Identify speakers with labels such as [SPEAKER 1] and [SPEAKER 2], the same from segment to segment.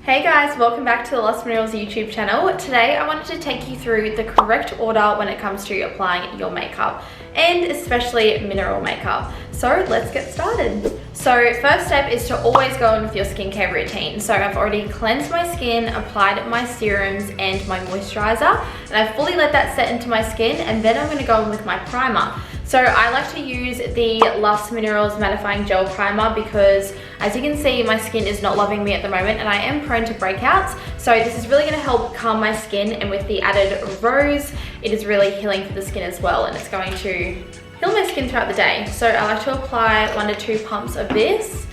[SPEAKER 1] Hey guys, welcome back to the Lost Minerals YouTube channel. Today I wanted to take you through the correct order when it comes to applying your makeup, and especially mineral makeup. So let's get started. So first step is to always go in with your skincare routine. So I've already cleansed my skin, applied my serums and my moisturizer, and I've fully let that set into my skin, and then I'm going to go in with my primer. So I like to use the Lost Minerals Mattifying Gel Primer because, as you can see, my skin is not loving me at the moment and I am prone to breakouts. So this is really going to help calm my skin, and with the added rose, it is really healing for the skin as well, and it's going to heal my skin throughout the day. So I like to apply 1 to 2 pumps of this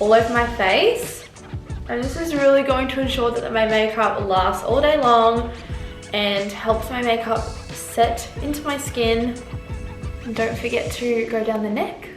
[SPEAKER 1] all over my face. And this is really going to ensure that my makeup lasts all day long and helps my makeup set into my skin. And don't forget to go down the neck.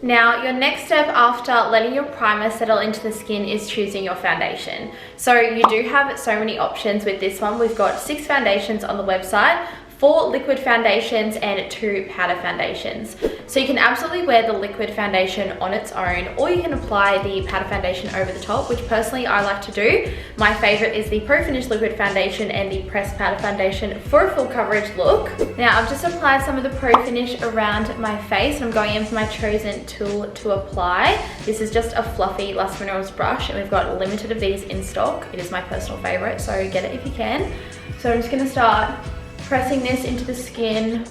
[SPEAKER 1] Now, your next step after letting your primer settle into the skin is choosing your foundation. So you do have so many options with this one. We've got 6 foundations on the website, 4 liquid foundations and 2 powder foundations. So you can absolutely wear the liquid foundation on its own, or you can apply the powder foundation over the top, which personally I like to do. My favorite is the Pro Finish liquid foundation and the pressed powder foundation for a full coverage look. Now I've just applied some of the Pro Finish around my face, and I'm going in with my chosen tool to apply. This is just a fluffy Lost Minerals brush, and we've got limited of these in stock. It is my personal favorite, so get it if you can. So I'm just gonna start pressing this into the skin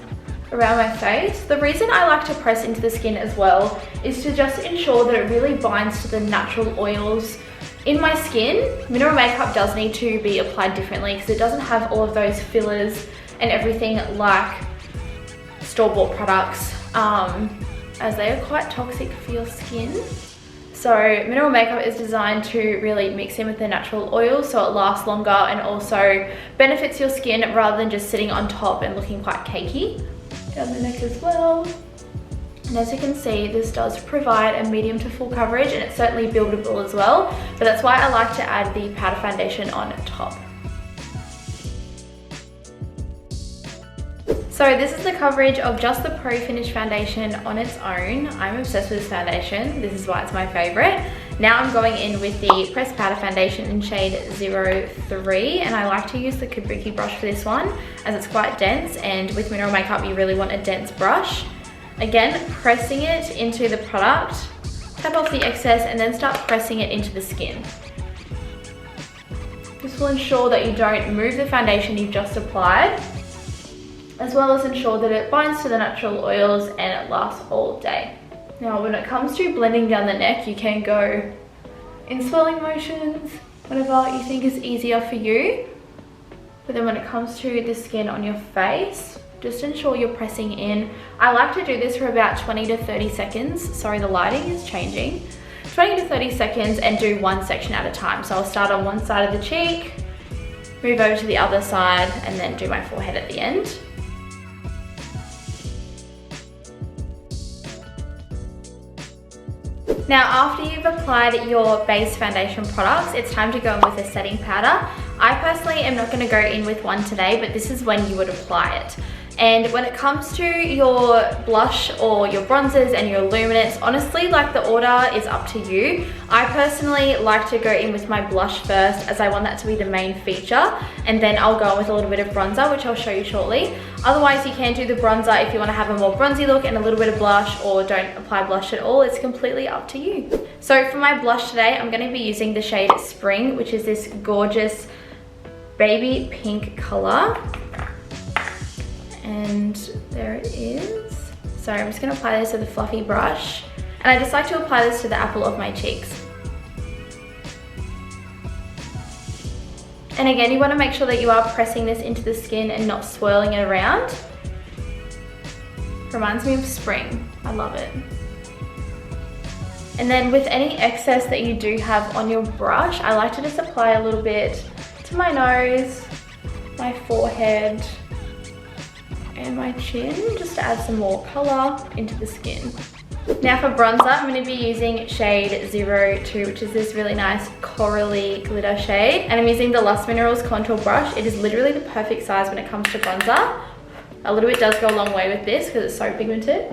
[SPEAKER 1] around my face. The reason I like to press into the skin as well is to just ensure that it really binds to the natural oils in my skin. Mineral makeup does need to be applied differently because it doesn't have all of those fillers and everything like store-bought products, as they are quite toxic for your skin. So mineral makeup is designed to really mix in with the natural oils so it lasts longer and also benefits your skin rather than just sitting on top and looking quite cakey. Down the neck as well. And as you can see, this does provide a medium to full coverage, and it's certainly buildable as well, but that's why I like to add the powder foundation on top. So this is the coverage of just the Pro Finish foundation on its own. I'm obsessed with this foundation. This is why it's my favorite. Now I'm going in with the pressed powder foundation in shade 03, and I like to use the Kabuki brush for this one as it's quite dense, and with mineral makeup you really want a dense brush. Again, pressing it into the product, tap off the excess and then start pressing it into the skin. This will ensure that you don't move the foundation you've just applied, as well as ensure that it binds to the natural oils and it lasts all day. Now when it comes to blending down the neck, you can go in swirling motions, whatever you think is easier for you. But then when it comes to the skin on your face, just ensure you're pressing in. I like to do this for about 20 to 30 seconds. Sorry, the lighting is changing. 20 to 30 seconds, and do one section at a time. So I'll start on one side of the cheek, move over to the other side, and then do my forehead at the end. Now after you've applied your base foundation products, it's time to go in with a setting powder. I personally am not going to go in with one today, but this is when you would apply it. And when it comes to your blush or your bronzers and your luminants, honestly, like, the order is up to you. I personally like to go in with my blush first, as I want that to be the main feature, and then I'll go in with a little bit of bronzer, which I'll show you shortly. Otherwise, you can do the bronzer if you want to have a more bronzy look and a little bit of blush, or don't apply blush at all. It's completely up to you. So for my blush today, I'm going to be using the shade Spring, which is this gorgeous baby pink color. And there it is. So I'm just going to apply this with a fluffy brush, and I just like to apply this to the apple of my cheeks. And again, you want to make sure that you are pressing this into the skin and not swirling it around. Reminds me of spring. I love it. And then with any excess that you do have on your brush, I like to just apply a little bit to my nose, my forehead, and my chin, just to add some more color into the skin. Now for bronzer, I'm going to be using shade 02, which is this really nice corally glitter shade, and I'm using the Lost Minerals contour brush. It is literally the perfect size when it comes to bronzer. A little bit does go a long way with this because it's so pigmented.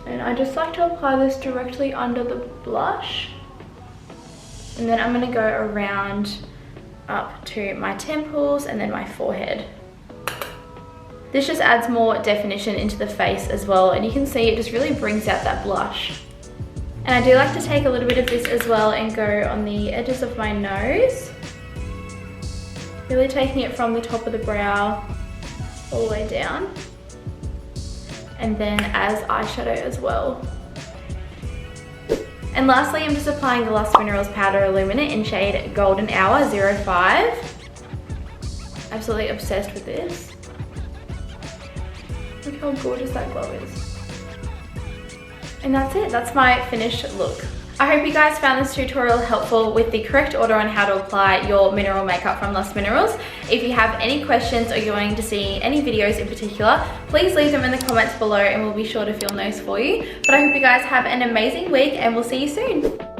[SPEAKER 1] And I just like to apply this directly under the blush. And then I'm gonna go around up to my temples and then my forehead. This just adds more definition into the face as well, and you can see it just really brings out that blush. And I do like to take a little bit of this as well and go on the edges of my nose. Really taking it from the top of the brow all the way down. And then as eyeshadow as well. And lastly, I'm just applying the Lush Minerals Powder Illuminate in shade Golden Hour 05. Absolutely obsessed with this. Look how gorgeous that glow is. And that's it, that's my finished look. I hope you guys found this tutorial helpful with the correct order on how to apply your mineral makeup from Lush Minerals. If you have any questions or you're wanting to see any videos in particular, please leave them in the comments below and we'll be sure to film those for you. But I hope you guys have an amazing week and we'll see you soon.